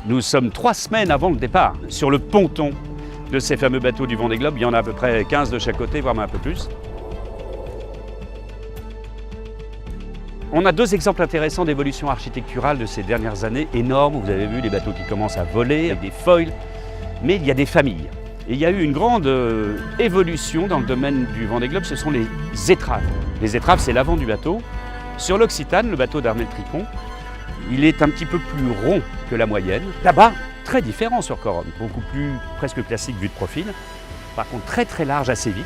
Nous sommes 3 semaines avant le départ. Sur le ponton de ces fameux bateaux du Vendée Globe, il y en a à peu près 15 de chaque côté, voire même un peu plus. On a 2 exemples intéressants d'évolution architecturale de ces dernières années, énormes. Vous avez vu les bateaux qui commencent à voler, avec des foils, mais il y a des familles. Et il y a eu une grande évolution dans le domaine du Vendée Globe, ce sont les étraves. Les étraves, c'est l'avant du bateau. Sur l'Occitane, le bateau d'Armel Tricon, il est un petit peu plus rond que la moyenne. Là-bas, très différent sur Corom, beaucoup plus presque classique vue de profil. Par contre, très très large assez vite.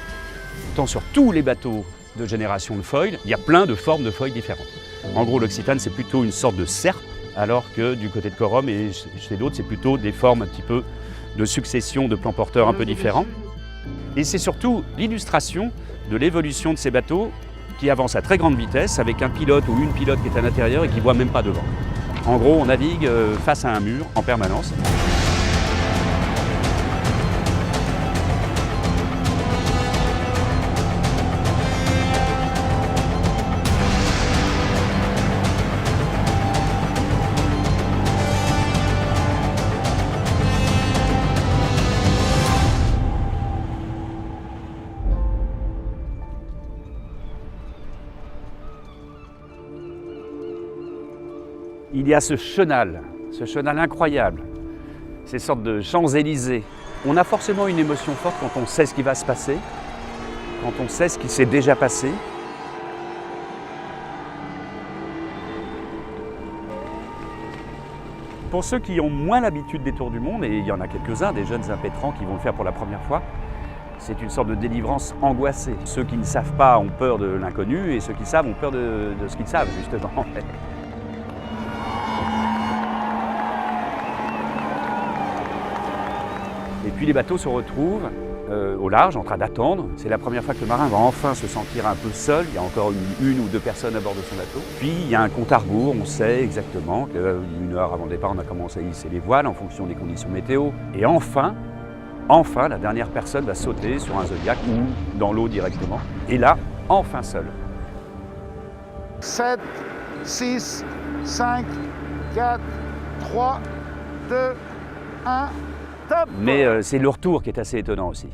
Tant sur tous les bateaux de génération de foil, il y a plein de formes de foil différentes. En gros, l'Occitane, c'est plutôt une sorte de serpe, alors que du côté de Corom et chez d'autres, c'est plutôt des formes un petit peu de succession de plans porteurs un peu différents. Et c'est surtout l'illustration de l'évolution de ces bateaux qui avancent à très grande vitesse avec un pilote ou une pilote qui est à l'intérieur et qui ne voit même pas devant. En gros, on navigue face à un mur en permanence. Il y a ce chenal incroyable, ces sortes de Champs-Élysées. On a forcément une émotion forte quand on sait ce qui va se passer, quand on sait ce qui s'est déjà passé. Pour ceux qui ont moins l'habitude des tours du monde, et il y en a quelques-uns, des jeunes impétrants qui vont le faire pour la première fois, c'est une sorte de délivrance angoissée. Ceux qui ne savent pas ont peur de l'inconnu et ceux qui savent ont peur de ce qu'ils savent, justement. Et puis les bateaux se retrouvent au large en train d'attendre. C'est la première fois que le marin va enfin se sentir un peu seul. Il y a encore une ou deux personnes à bord de son bateau. Puis il y a un compte à rebours, on sait exactement qu'une heure avant le départ, on a commencé à hisser les voiles en fonction des conditions météo. Et enfin, la dernière personne va sauter sur un Zodiac ou dans l'eau directement. Et là, enfin seul. 7, 6, 5, 4, 3, 2, 1... Top. Mais c'est le retour qui est assez étonnant aussi.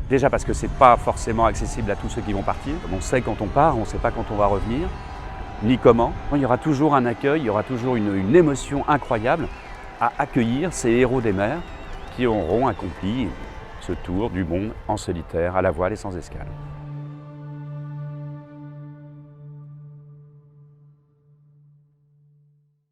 Déjà parce que c'est pas forcément accessible à tous ceux qui vont partir. On sait quand on part, on ne sait pas quand on va revenir, ni comment. Il y aura toujours un accueil, il y aura toujours une émotion incroyable à accueillir ces héros des mers qui auront accompli ce tour du monde en solitaire, à la voile et sans escale.